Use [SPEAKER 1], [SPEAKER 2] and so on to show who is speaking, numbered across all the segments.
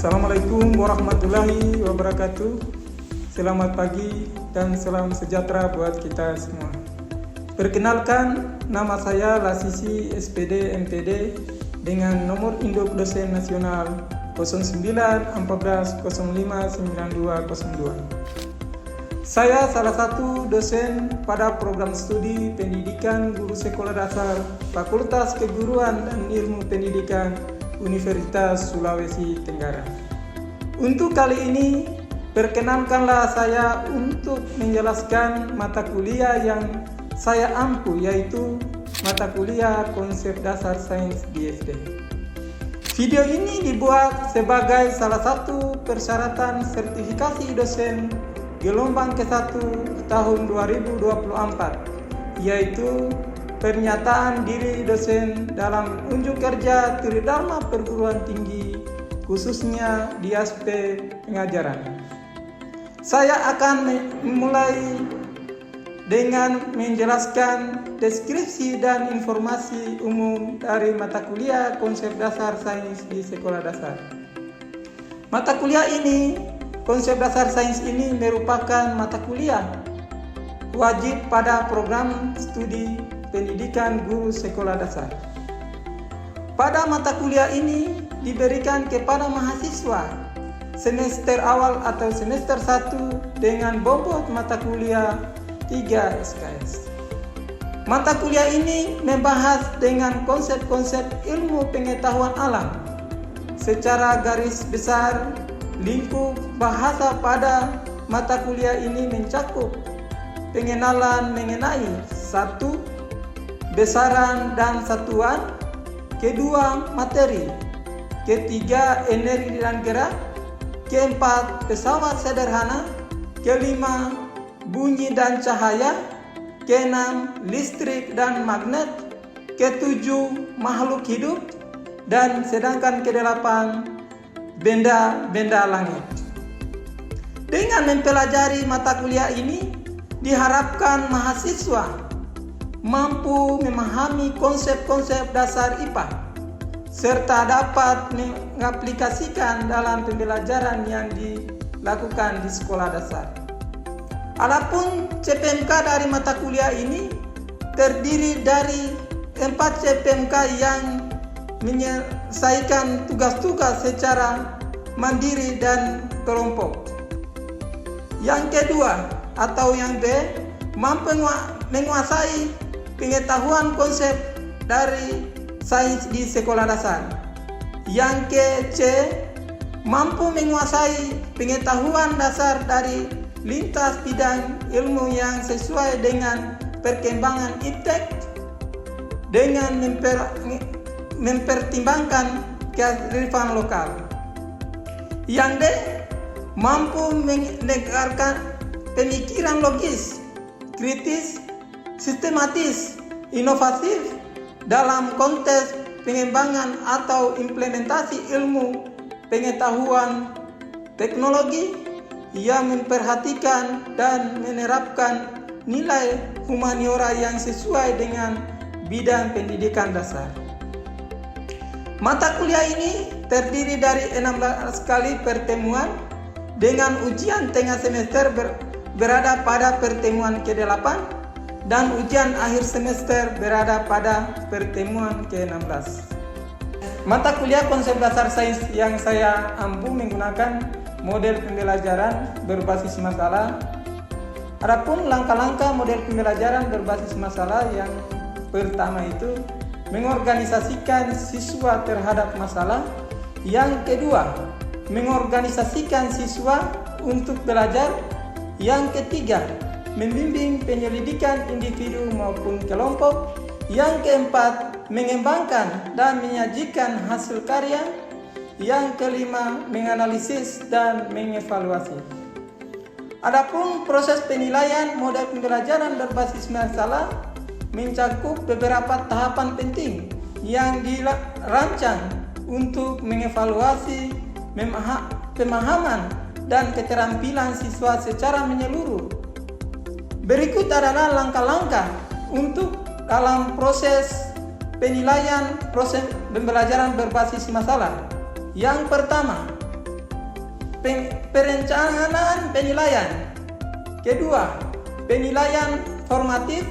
[SPEAKER 1] Assalamualaikum warahmatullahi wabarakatuh. Selamat pagi dan salam sejahtera buat kita semua. Perkenalkan, nama saya Lasisi SPD MPD dengan nomor induk dosen nasional 0914059202. Saya salah satu dosen pada program studi pendidikan guru sekolah dasar Fakultas Keguruan dan Ilmu Pendidikan Universitas Sulawesi Tenggara. Untuk kali ini, perkenankanlah saya untuk menjelaskan mata kuliah yang saya ampu, yaitu mata kuliah Konsep Dasar Sains di SD. Video ini dibuat sebagai salah satu persyaratan sertifikasi dosen gelombang ke-1 tahun 2024, yaitu pernyataan diri dosen dalam unjuk kerja Tridharma Perguruan Tinggi, khususnya di aspek pengajaran. Saya akan memulai dengan menjelaskan deskripsi dan informasi umum dari mata kuliah Konsep Dasar Sains di Sekolah Dasar. Mata kuliah ini, Konsep Dasar Sains ini merupakan mata kuliah wajib pada program studi pendidikan guru sekolah dasar. Pada mata kuliah ini diberikan kepada mahasiswa semester awal atau semester 1 dengan bobot mata kuliah 3 SKS. Mata kuliah ini membahas dengan konsep-konsep ilmu pengetahuan alam. Secara garis besar, lingkup bahasa pada mata kuliah ini mencakup pengenalan mengenai 1. Besaran dan satuan, 2. Materi, 3. Energi dan gerak, 4. Pesawat sederhana, 5. Bunyi dan cahaya, 6. Listrik dan magnet, 7. Makhluk hidup, dan sedangkan 8. Benda-benda langit. Dengan mempelajari mata kuliah ini, diharapkan mahasiswa mampu memahami konsep-konsep dasar IPA serta dapat mengaplikasikan dalam pembelajaran yang dilakukan di sekolah dasar. Adapun CPMK dari mata kuliah ini terdiri dari 4 CPMK yang menyelesaikan tugas-tugas secara mandiri dan kelompok. Yang kedua atau yang B, mampu menguasai pengetahuan konsep dari sains di sekolah dasar. Yang ke-C, mampu menguasai pengetahuan dasar dari lintas bidang ilmu yang sesuai dengan perkembangan iptek dengan mempertimbangkan kearifan lokal. Yang D, mampu menegakkan pemikiran logis, kritis, sistematis, inovatif dalam konteks pengembangan atau implementasi ilmu pengetahuan teknologi yang memperhatikan dan menerapkan nilai humaniora yang sesuai dengan bidang pendidikan dasar. Mata kuliah ini terdiri dari 16 kali pertemuan dengan ujian tengah semester berada pada pertemuan ke-8 dan ujian akhir semester berada pada pertemuan ke-16. Mata kuliah Konsep Dasar Sains yang saya ampu menggunakan model pembelajaran berbasis masalah. Adapun langkah-langkah model pembelajaran berbasis masalah yang pertama itu mengorganisasikan siswa terhadap masalah. Yang kedua, mengorganisasikan siswa untuk belajar. Yang ketiga, membimbing penyelidikan individu maupun kelompok. Yang keempat, mengembangkan dan menyajikan hasil karya. Yang kelima, menganalisis dan mengevaluasi. Adapun proses penilaian model pembelajaran berbasis masalah mencakup beberapa tahapan penting yang dirancang untuk mengevaluasi pemahaman dan keterampilan siswa secara menyeluruh. Berikut adalah langkah-langkah untuk dalam proses penilaian proses pembelajaran berbasis masalah. Yang pertama, perencanaan penilaian. Kedua, penilaian formatif.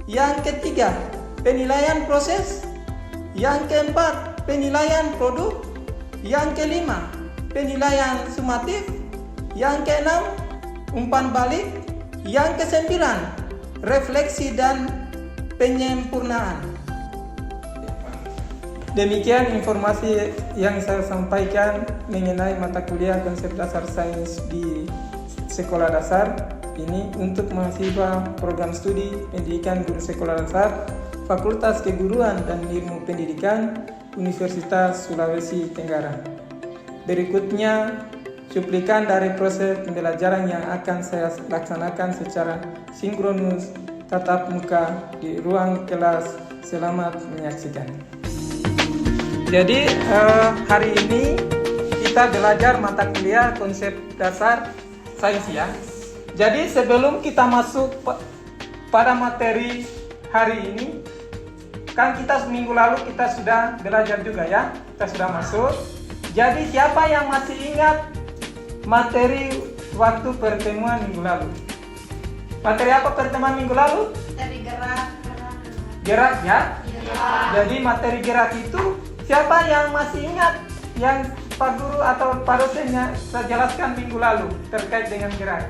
[SPEAKER 1] Yang ketiga, penilaian proses. Yang keempat, penilaian produk. Yang kelima, penilaian sumatif. Yang keenam, umpan balik. Yang kesembilan, refleksi dan penyempurnaan. Demikian informasi yang saya sampaikan mengenai mata kuliah konsep dasar sains di sekolah dasar ini untuk mahasiswa program studi pendidikan guru sekolah dasar Fakultas Keguruan dan Ilmu Pendidikan Universitas Sulawesi Tenggara. Berikutnya cuplikan dari proses pembelajaran yang akan saya laksanakan secara sinkronus tatap muka di ruang kelas. Selamat menyaksikan. Jadi hari ini kita belajar mata kuliah konsep dasar sains ya. Jadi sebelum kita masuk pada materi hari ini, kan kita minggu lalu kita sudah belajar juga ya, kita sudah masuk. Jadi siapa yang masih ingat materi waktu pertemuan minggu lalu? Materi apa pertemuan minggu lalu?
[SPEAKER 2] Materi gerak.
[SPEAKER 1] Gerak ya?
[SPEAKER 2] Gerak.
[SPEAKER 1] Jadi materi gerak itu siapa yang masih ingat yang Pak Guru atau Pak dosennya saya jelaskan minggu lalu terkait dengan gerak?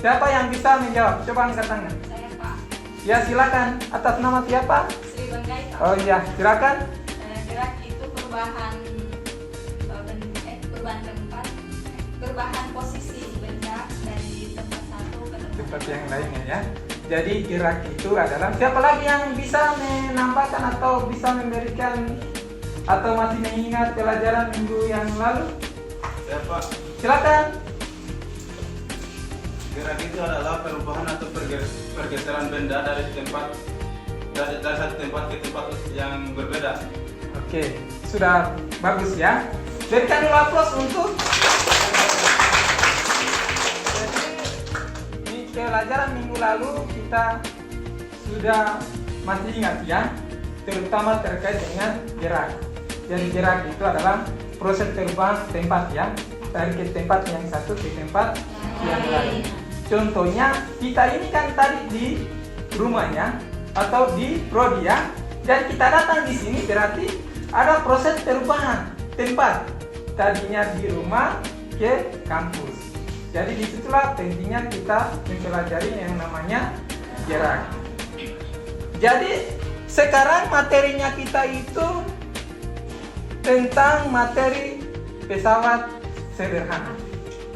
[SPEAKER 1] Siapa yang bisa menjawab? Coba angkat tangan.
[SPEAKER 2] Saya Pak.
[SPEAKER 1] Ya silakan. Atas nama siapa?
[SPEAKER 2] Sri Banggai Pak.
[SPEAKER 1] Oh iya, silakan.
[SPEAKER 2] Gerak itu perubahan tempat, perubahan posisi benda dari tempat satu ke tempat
[SPEAKER 1] Yang lainnya ya. Jadi gerak itu adalah siapa lagi yang bisa menambahkan atau bisa memberikan atau masih mengingat pelajaran minggu yang lalu?
[SPEAKER 3] Ya Pak,
[SPEAKER 1] Silakan.
[SPEAKER 3] gerak itu adalah perubahan atau pergeseran benda dari satu tempat ke tempat yang berbeda.
[SPEAKER 1] Oke, sudah bagus ya. Berikan dulu aplaus untuk. Jadi di pelajaran minggu lalu kita sudah masih ingat ya, terutama terkait dengan gerak. Jadi gerak itu adalah proses terbang tempat ya, dari ke tempat yang satu ke tempat yang lain. Contohnya kita ini kan tadi di rumahnya atau di prodi ya, dan kita datang di sini berarti ada proses perubahan tempat tadinya di rumah ke kampus. Jadi disitulah pentingnya kita mempelajari yang namanya gerak. Jadi sekarang materinya kita itu tentang materi pesawat sederhana.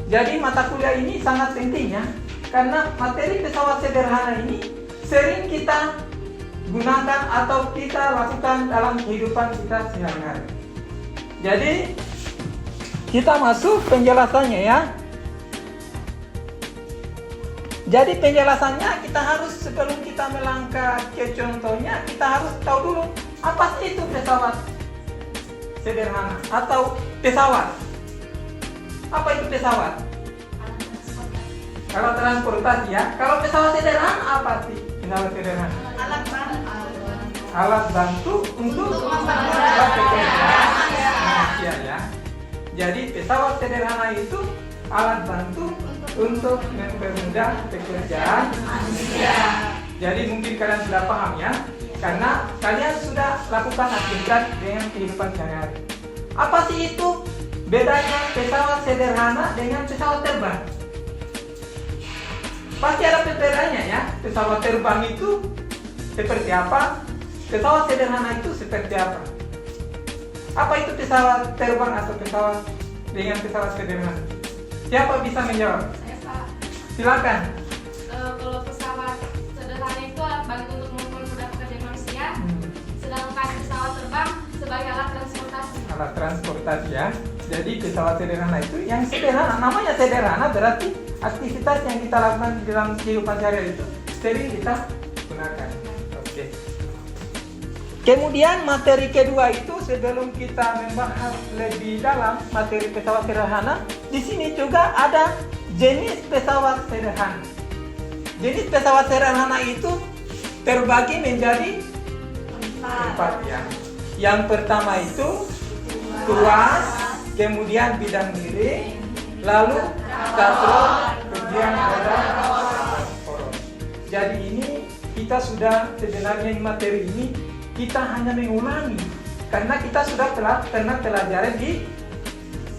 [SPEAKER 1] Jadi mata kuliah ini sangat penting ya, karena materi pesawat sederhana ini sering kita gunakan atau kita lakukan dalam kehidupan kita sehari-hari. Jadi kita masuk penjelasannya ya. Jadi penjelasannya kita harus sebelum kita melangkah ke contohnya, kita harus tahu dulu apa sih itu pesawat sederhana atau pesawat. Apa itu pesawat? Kalau transportasi ya. Kalau pesawat sederhana apa sih? Pesawat sederhana. Alat bantu untuk pekerjaan manusia ya. Jadi pesawat sederhana itu alat bantu untuk mempermudah pekerjaan manusia. Jadi mungkin kalian sudah paham ya, karena kalian sudah lakukan aktivitas dengan kehidupan sehari-hari. Apa sih itu bedanya pesawat sederhana dengan pesawat terbang? Pasti ada perbedaannya ya. Pesawat terbang itu seperti apa? Pesawat sederhana itu seperti apa? Apa itu pesawat terbang atau pesawat dengan pesawat sederhana? Siapa bisa menjawab?
[SPEAKER 2] Saya Pak.
[SPEAKER 1] Silakan.
[SPEAKER 2] Kalau pesawat sederhana itu alat bantu untuk mempermudah pekerjaan manusia, sedangkan pesawat terbang sebagai alat transportasi.
[SPEAKER 1] Alat transportasi ya. Jadi pesawat sederhana itu yang sederhana, namanya sederhana berarti aktivitas yang kita lakukan di dalam kehidupan sehari-hari itu sering kita gunakan. Oke. Kemudian materi kedua itu sebelum kita membahas lebih dalam materi pesawat sederhana, di sini juga ada jenis pesawat sederhana. Jenis pesawat sederhana itu terbagi menjadi 4 ya. Yang pertama itu tuas, kemudian bidang miring, lalu katrol, kemudian roda poros. Jadi ini kita sudah sebenarnya materi ini kita hanya mengulangi karena kita sudah pernah pelajari di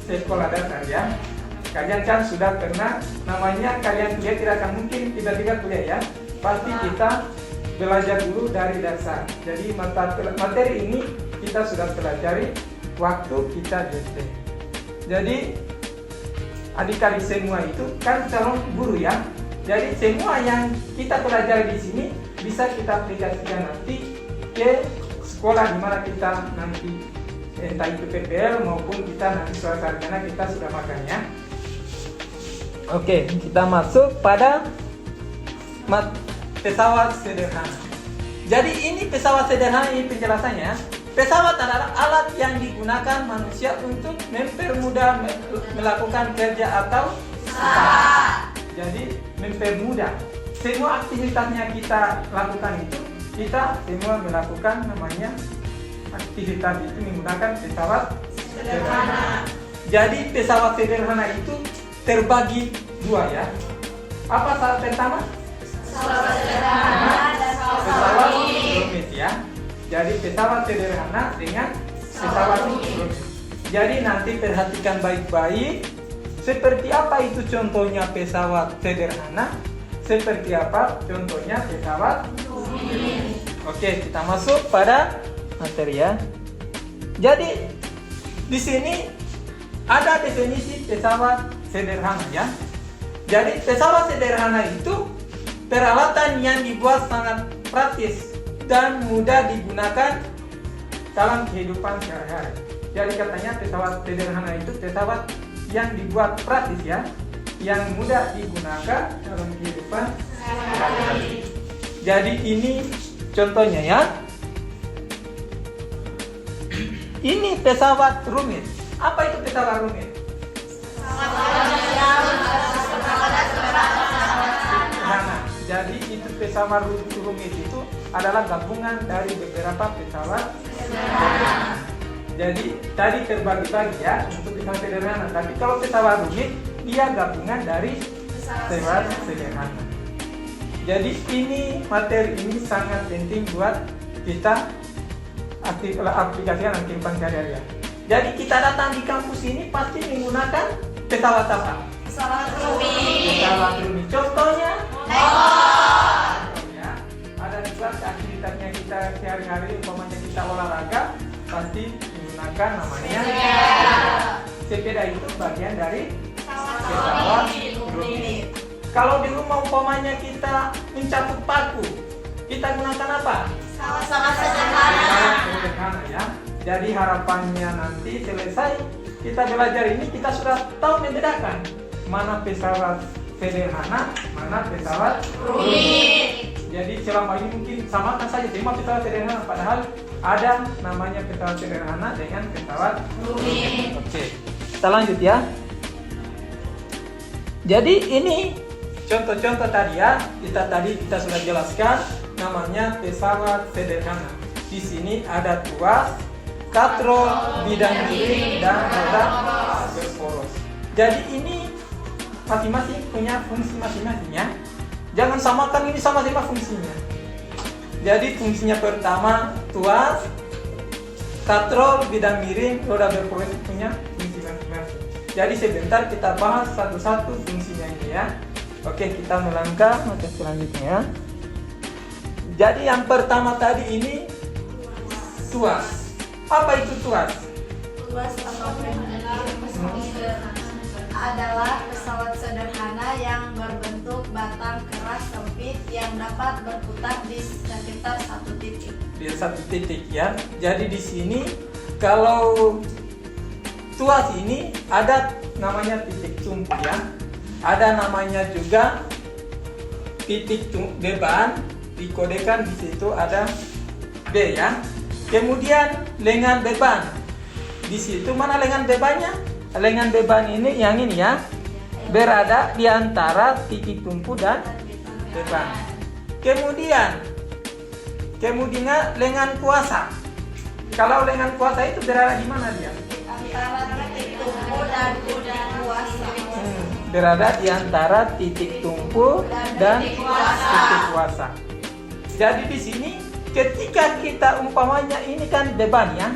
[SPEAKER 1] sekolah dasar ya. Kalian kan sudah pernah, namanya kalian kuliah tidak akan mungkin tiba-tiba kuliah ya. Pasti kita belajar dulu dari dasar. Jadi materi ini kita sudah pelajari waktu kita di SD. Jadi adik-adik semua itu kan calon guru ya. Jadi semua yang kita pelajari di sini bisa kita aplikasikan nanti ke sekolah di mana kita nanti entah itu PPL maupun kita nanti soal sarjana kita sudah makannya. Oke, kita masuk pada pesawat sederhana. Jadi ini pesawat sederhana, ini penjelasannya. Pesawat adalah alat yang digunakan manusia untuk mempermudah melakukan kerja atau usaha. Jadi mempermudah. Semua aktivitasnya kita lakukan itu, kita semua melakukan namanya aktivitas itu menggunakan pesawat sederhana. Jadi pesawat sederhana itu terbagi dua ya. Apa saat pertama?
[SPEAKER 2] Pesawat sederhana dan
[SPEAKER 1] Pesawat rumit ya. Jadi pesawat sederhana dengan pesawat rumit. Jadi nanti perhatikan baik-baik seperti apa itu contohnya pesawat sederhana, seperti apa contohnya pesawat rumit. Oke, kita masuk pada materi ya. Jadi di sini ada definisi pesawat sederhana ya. Jadi pesawat sederhana itu peralatan yang dibuat sangat praktis dan mudah digunakan dalam kehidupan sehari-hari. Jadi katanya pesawat sederhana itu pesawat yang dibuat praktis ya, yang mudah digunakan dalam kehidupan sehari-hari. Jadi ini contohnya ya. Ini pesawat rumit. Apa itu pesawat rumit? Sederhana. Jadi itu pesawat rumit itu adalah gabungan dari beberapa pesawat sederhana. Jadi tadi terbagi-bagi ya untuk pesawat sederhana. Tapi kalau pesawat rumit dia gabungan dari pesawat sederhana. Jadi ini materi ini sangat penting buat kita aplikasikan dalam kehidupan sehari-hari. Jadi kita datang di kampus ini pasti menggunakan pesawat apa?
[SPEAKER 2] pesawat rumit.
[SPEAKER 1] Pesawat rumit. Contohnya? Ya, ada juga aktivitasnya kita sehari-hari, umpamanya kita olahraga, pasti menggunakan namanya sepeda. Itu bagian dari pesawat rumit. Kalau di rumah umpamanya kita mencabut paku, kita gunakan apa?
[SPEAKER 2] Pesawat sederhana.
[SPEAKER 1] Ya. Jadi harapannya nanti selesai kita belajar ini kita sudah tahu membedakan mana pesawat sederhana, mana pesawat rumit. Jadi selama ini mungkin samakan saja semua pesawat sederhana, padahal ada namanya pesawat sederhana dengan pesawat rumit. Oke, kita lanjut ya. Jadi ini contoh-contoh tadi ya, kita sudah jelaskan namanya pesawat sederhana. Di sini ada tuas, katrol, bidang miring, dan roda berporos. Jadi ini masing-masing punya fungsi masing-masing ya. Jangan samakan ini sama-sama fungsinya. Jadi fungsinya pertama tuas, katrol, bidang miring, roda berporos punya fungsi masing-masing. Jadi sebentar kita bahas satu-satu fungsinya ini ya. Oke, kita melangkah ke selanjutnya. Jadi yang pertama tadi ini tuas. Apa itu tuas?
[SPEAKER 2] Tuas atau adalah pesawat sederhana yang berbentuk batang keras sempit yang dapat berputar di sekitar satu titik.
[SPEAKER 1] Di satu titik ya. Jadi di sini kalau tuas ini ada namanya titik tumpu ya. Ada namanya juga titik beban, dikodekan di situ ada B ya. Kemudian lengan beban. Di situ mana lengan bebannya? Lengan beban ini yang ini ya. Berada di antara titik tumpu dan beban. Kemudian lengan kuasa. Kalau lengan kuasa itu berada di mana dia?
[SPEAKER 2] Antara titik tumpu dan kuasa.
[SPEAKER 1] berada di antara titik tumpu dan titik kuasa. Jadi di sini ketika kita umpamanya ini kan beban ya.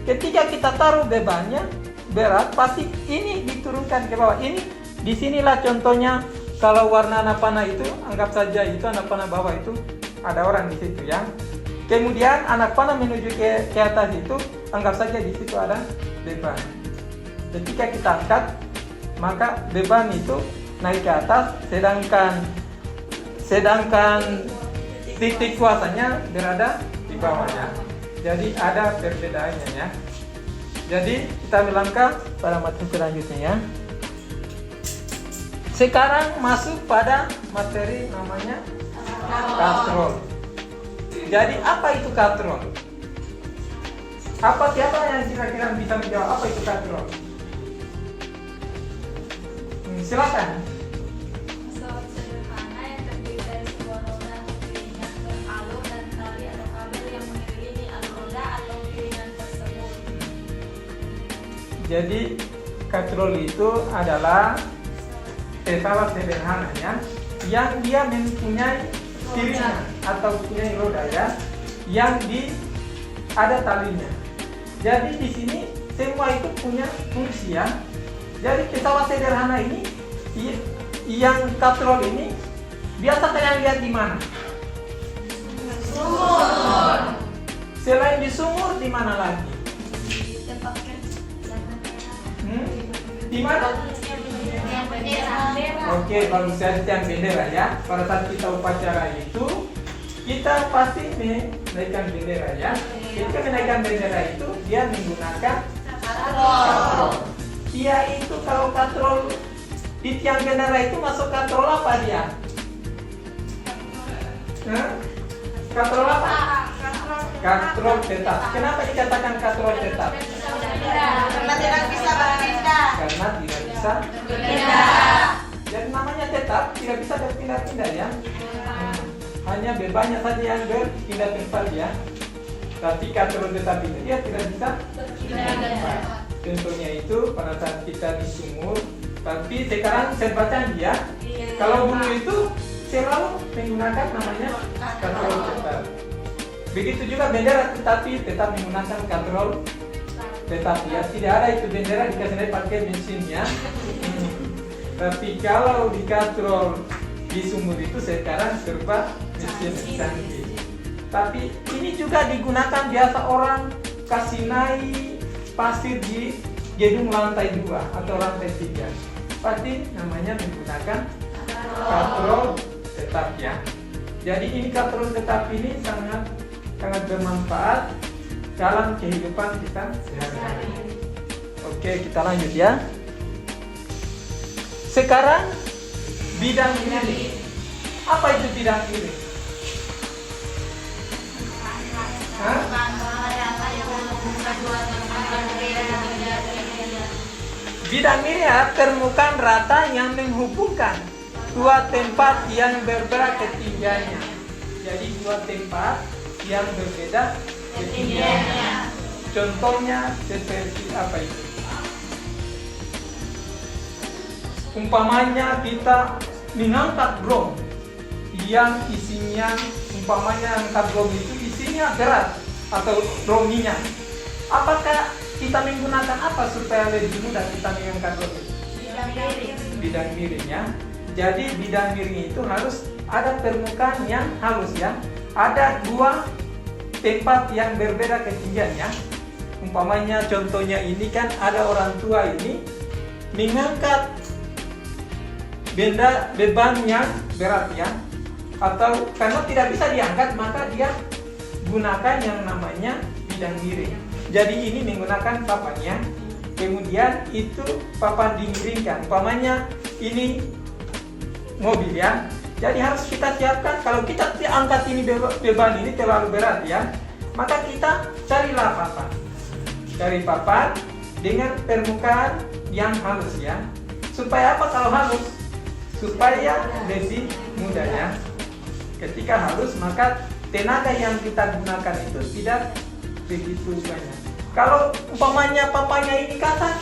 [SPEAKER 1] Ketika kita taruh bebannya berat, pasti ini diturunkan ke bawah. Ini disinilah contohnya kalau warna anak panah itu, anggap saja itu anak panah bawah itu ada orang di situ ya. Kemudian anak panah menuju ke atas itu, anggap saja di situ ada beban. Ketika kita angkat, maka beban itu naik ke atas, sedangkan titik kuasanya berada di bawahnya. Jadi ada perbedaannya ya. Jadi kita melangkah pada materi selanjutnya ya. Sekarang masuk pada materi namanya katrol. Jadi apa itu katrol? Siapa yang kira-kira bisa menjawab apa itu katrol? Silakan.
[SPEAKER 2] Pesawat sederhana yang terdiri dari sebuah roda atau piringan beralur dan tali atau kabel yang mengelilingi alur roda atau piringan tersebut.
[SPEAKER 1] Jadi katrol itu adalah pesawat sederhananya yang dia mempunyai piringan atau punya roda ya, yang ada talinya. Jadi di sini semua itu punya fungsi ya. Jadi pesawat sederhana ini yang katrol ini biasa kalian lihat di mana?
[SPEAKER 2] Sumur.
[SPEAKER 1] Selain di sumur di mana lagi?
[SPEAKER 2] Di tempat kerja.
[SPEAKER 1] Di mana?
[SPEAKER 2] Yang bendera.
[SPEAKER 1] Oke, bagus saja yang bendera ya. Pada saat kita upacara itu, kita pasti menaikkan bendera ya. Ketika menaikkan bendera itu, dia menggunakan katrol. Dia itu kalau katrol di tiang bendera itu masuk katrol apa dia? Katrol apa? Katrol tetap. Kenapa dikatakan katrol tetap?
[SPEAKER 2] Karena tidak bisa berpindah.
[SPEAKER 1] Karena tidak bisa. Jadi namanya tetap, tidak bisa berpindah-pindah ya. Hanya bebannya saja yang berpindah tempat ya. Tapi katrol tetap itu dia tidak bisa berpindah. Contohnya itu pada saat kita di sumur, tapi sekarang serba canggih ya. Kalau dulu itu selalu menggunakan namanya katrol tetap. Begitu juga bendera, tetapi tetap menggunakan katrol tetap ya. Tidak ada itu bendera dikasih pakai mesin ya. Tapi kalau di katrol di sumur itu sekarang serba mesin canggih. Tapi ini juga digunakan biasa orang kasih naik pasir di gedung lantai 2 atau lantai 3. Pasti namanya menggunakan katrol tetap ya. Jadi ini katrol tetap ini sangat bermanfaat dalam kehidupan kita sehari-hari. Oke, kita lanjut ya. Sekarang bidang miring. Apa itu bidang miring? Bidang miring adalah permukaan rata yang menghubungkan dua tempat yang berbeda ketinggiannya. Jadi dua tempat yang berbeda ketinggiannya. Contohnya seperti apa itu? Umpamanya kita mengangkat drum yang isinya, umpamanya angkat drum itu isinya berat atau drum minyak. Apakah kita menggunakan apa supaya lebih mudah kita mengangkat drum itu? Bidang miring ya. Jadi bidang miring itu harus ada permukaan yang halus ya. Ada dua tempat yang berbeda ketinggiannya. Umpamanya contohnya ini kan ada orang tua ini mengangkat beban yang berat ya. Atau karena tidak bisa diangkat maka dia gunakan yang namanya bidang miring. Jadi ini menggunakan papannya. Kemudian itu papan dimiringkan. Umpamanya ini mobil ya. Jadi harus kita siapkan kalau kita angkat ini beban ini terlalu berat ya. Maka kita carilah papan. Cari papan dengan permukaan yang halus ya. Supaya apa kalau halus? Supaya lebih mudah ya. Ketika halus maka tenaga yang kita gunakan itu tidak begitu banyak. Kalau umpamanya papannya ini kasar,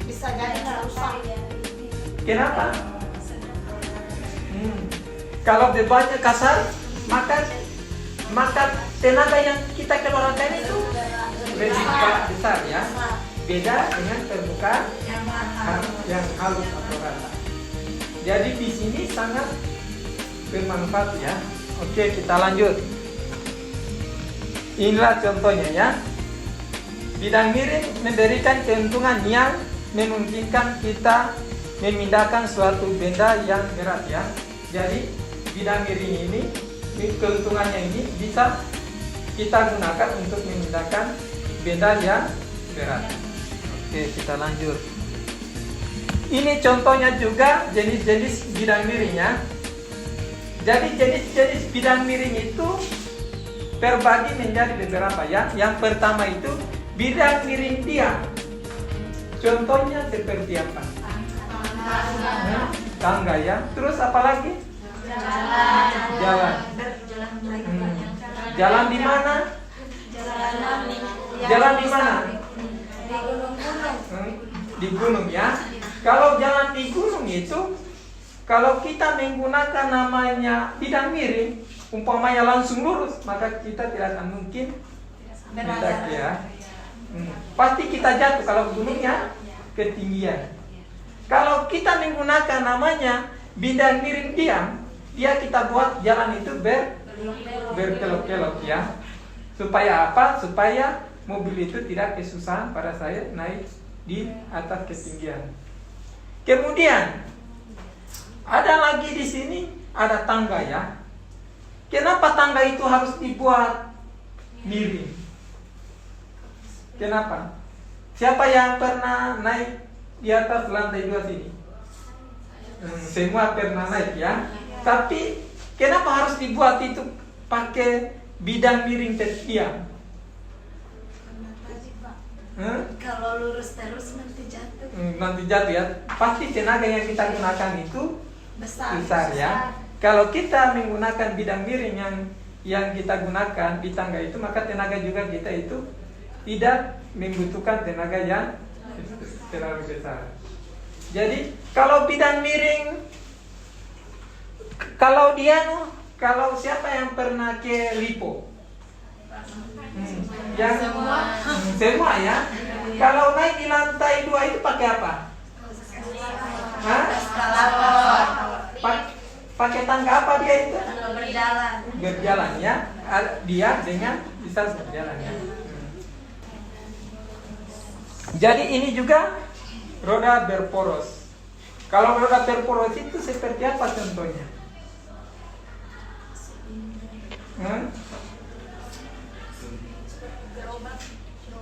[SPEAKER 4] bisa jadi nggak rusak.
[SPEAKER 1] Kenapa? Kalau bebannya kasar, maka tenaga yang kita keluarkan itu lebih besar ya. Beda dengan permukaan yang halus atau rata. Jadi di sini sangat bermanfaat ya. Oke, kita lanjut. Inilah contohnya ya. Bidang miring memberikan keuntungan yang memungkinkan kita memindahkan suatu benda yang berat ya. Jadi bidang miring ini, keuntungannya ini bisa kita gunakan untuk memindahkan benda yang berat. Oke, kita lanjut. Ini contohnya juga jenis-jenis bidang miringnya. Jadi jenis-jenis bidang miring itu terbagi menjadi beberapa ya. Yang pertama itu bidang miring diam. Contohnya seperti apa? Tangga ya. Terus apa lagi? Jalan. Jalan di mana? Jalan di mana? Di gunung ya. Kalau jalan di gunung itu, kalau kita menggunakan namanya bidang miring, umpamanya langsung lurus, maka kita tidak akan mungkin mendaki ya. Pasti kita jatuh kalau gunungnya ketinggian. Kalau kita menggunakan namanya bidang miring diam, dia kita buat jalan itu berkelok-kelok ya. Supaya apa? Supaya mobil itu tidak kesusahan pada saat naik di atas ketinggian. Kemudian ada lagi di sini ada tangga ya. Kenapa tangga itu harus dibuat miring? Kenapa? Siapa yang pernah naik di atas lantai 2 sini? Semua pernah naik ya. Tapi kenapa harus dibuat itu pakai bidang miring diam?
[SPEAKER 4] Kalau lurus terus nanti jatuh.
[SPEAKER 1] Nanti jatuh ya. Pasti tenaga yang kita gunakan itu besar ya. Kalau kita menggunakan bidang miring yang kita gunakan di tangga itu, maka tenaga juga kita itu tidak membutuhkan tenaga yang terlalu besar. Jadi kalau bidang miring, kalau siapa yang pernah ke Lipo? Yang semua ya. Kalau naik di lantai 2 itu pakai apa? Pakai tangga apa dia itu? Berjalan ya. Dia dengan bisa berjalan ya. Jadi ini juga roda berporos. Kalau roda berporos itu seperti apa contohnya?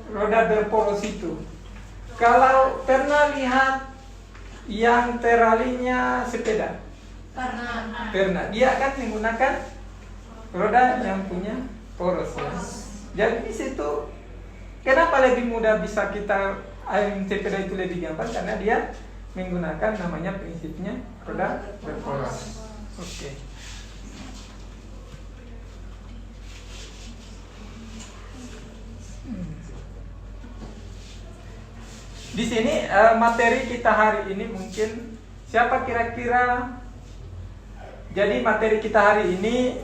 [SPEAKER 1] Roda berporos itu, kalau pernah lihat yang teralinya sepeda? Pernah. Dia akan menggunakan roda yang punya poros ya. Jadi di situ kenapa lebih mudah bisa kita sepeda itu lebih gampang, karena dia menggunakan namanya prinsipnya roda berporos. Oke. Di sini materi kita hari ini mungkin siapa kira-kira. Jadi materi kita hari ini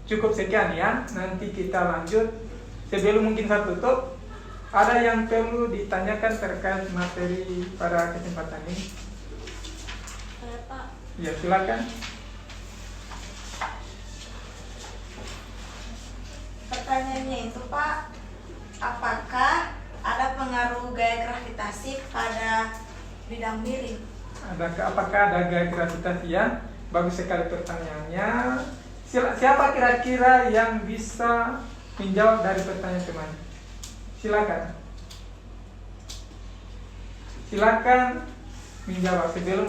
[SPEAKER 1] cukup sekian ya. Nanti kita lanjut. Sebelum mungkin saya tutup, ada yang perlu ditanyakan terkait materi pada kesempatan ini? Ya, silakan.
[SPEAKER 4] Pertanyaannya itu Pak, apakah ada pengaruh gaya gravitasi pada bidang miring?
[SPEAKER 1] Apakah ada gaya gravitasi ya? Bagus sekali pertanyaannya. Siapa kira-kira yang bisa menjawab dari pertanyaan teman? Silakan menjawab. Sebelum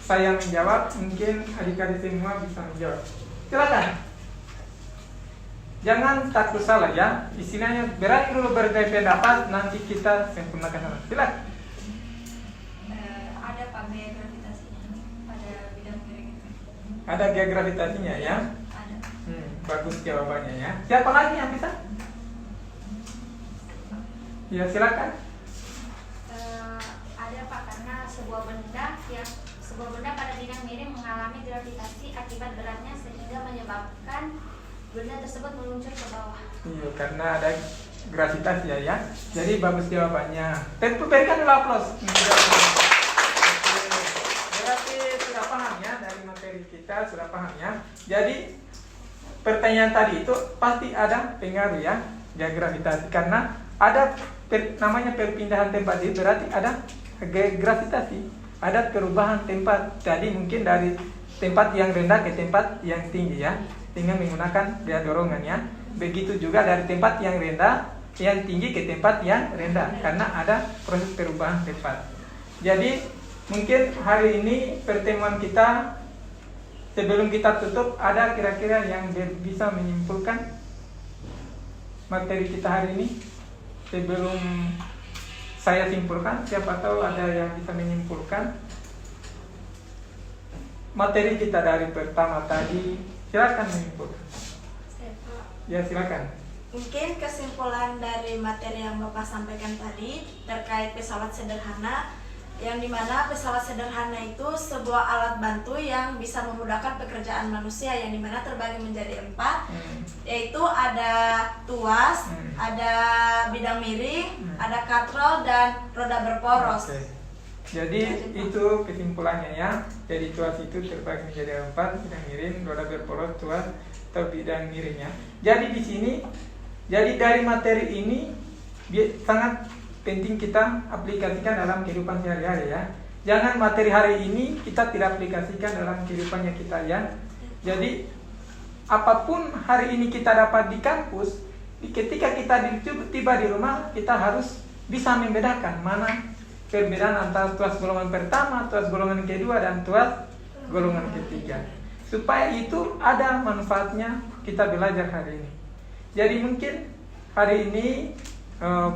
[SPEAKER 1] saya menjawab, mungkin adik-adik semua bisa menjawab. Silakan. Jangan takut salah ya. Istilahnya berani dulu berbeda pendapat, nanti kita sempurnakan sama. Silakan.
[SPEAKER 2] Ada Pak gaya gravitasinya pada bidang miring itu.
[SPEAKER 1] Ada gaya gravitasinya ya.
[SPEAKER 2] Ada.
[SPEAKER 1] Bagus jawabannya ya. Siapa lagi yang bisa? Ya silakan.
[SPEAKER 2] sebuah benda pada bidang miring mengalami gravitasi akibat beratnya sehingga menyebabkan benda tersebut meluncur ke bawah.
[SPEAKER 1] Iya, karena ada gravitasi ya. Jadi bagus jawabannya. Tentu berikan dulu aplaus. Berarti sudah paham ya, dari materi kita sudah paham ya. Jadi pertanyaan tadi itu pasti ada pengaruh ya, gravitasi, karena ada namanya perpindahan tempat, itu berarti ada gravitasi, ada perubahan tempat. Jadi mungkin dari tempat yang rendah ke tempat yang tinggi ya, dengan menggunakan daya dorongan ya. Begitu juga dari tempat yang rendah, yang tinggi ke tempat yang rendah, karena ada proses perubahan tempat. Jadi mungkin hari ini pertemuan kita, sebelum kita tutup, ada kira-kira yang bisa menyimpulkan materi kita hari ini? Sebelum saya simpulkan, siapa tahu ada yang bisa menyimpulkan materi kita dari pertama tadi. Silakan menyimpulkan. Ya, silakan.
[SPEAKER 4] Mungkin kesimpulan dari materi yang Bapak sampaikan tadi terkait pesawat sederhana, yang dimana pesawat sederhana itu sebuah alat bantu yang bisa memudahkan pekerjaan manusia, yang dimana terbagi menjadi 4, yaitu ada tuas, ada bidang miring, ada katrol, dan roda berporos.
[SPEAKER 1] Oke. Jadi itu kesimpulannya ya. Jadi tuas itu terbagi menjadi 4, bidang miring, roda berporos, tuas atau bidang miringnya. Jadi di sini, jadi dari materi ini sangat penting kita aplikasikan dalam kehidupan sehari-hari ya. Jangan materi hari ini kita tidak aplikasikan dalam kehidupannya kita ya. Jadi apapun hari ini kita dapat di kampus, ketika kita tiba di rumah, kita harus bisa membedakan mana perbedaan antara tuas golongan pertama, tuas golongan kedua, dan tuas golongan ketiga. Supaya itu ada manfaatnya kita belajar hari ini. Jadi mungkin hari ini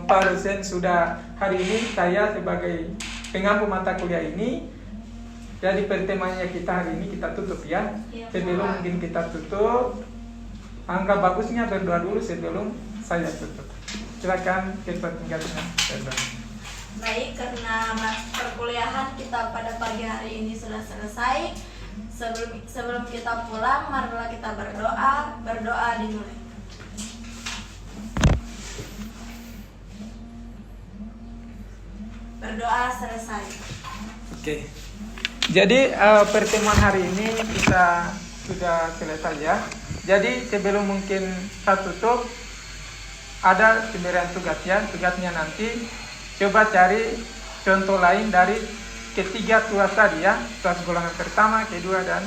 [SPEAKER 1] Pak dosen sudah, hari ini saya sebagai pengampu mata kuliah ini, jadi pertemuannya kita hari ini kita tutup ya. Sebelum mungkin kita tutup, anggap bagusnya berdoa dulu sebelum saya tutup. Silakan kita tinggalkan berdoa.
[SPEAKER 4] Baik, karena perkuliahan kita pada pagi hari ini sudah selesai. Sebelum kita pulang, marilah kita berdoa dimulai. Berdoa selesai.
[SPEAKER 1] Oke. Jadi pertemuan hari ini kita sudah selesai ya. Jadi sebelum mungkin saya tutup, ada pemberian tugas ya. Tugasnya nanti coba cari contoh lain dari ketiga tuas tadi ya. Tuas golongan pertama, kedua, dan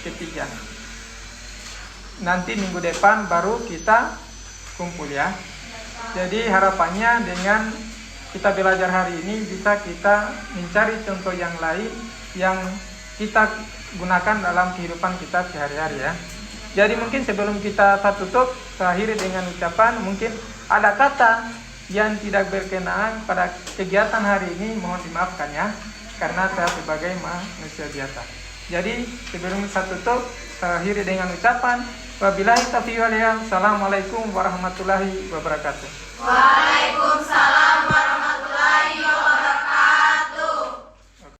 [SPEAKER 1] ketiga. Nanti minggu depan baru kita kumpul ya. Jadi harapannya dengan kita belajar hari ini bisa kita mencari contoh yang lain yang kita gunakan dalam kehidupan kita sehari-hari ya. Jadi mungkin sebelum kita tutup, saya akhiri dengan ucapan, mungkin ada kata yang tidak berkenaan pada kegiatan hari ini, mohon dimaafkan ya, karena saya sebagai manusia biasa. Jadi sebelum saya tutup, saya akhiri dengan ucapan, wabillahi taufiq wal hidayah. Assalamualaikum warahmatullahi wabarakatuh.
[SPEAKER 4] Waalaikumsalam.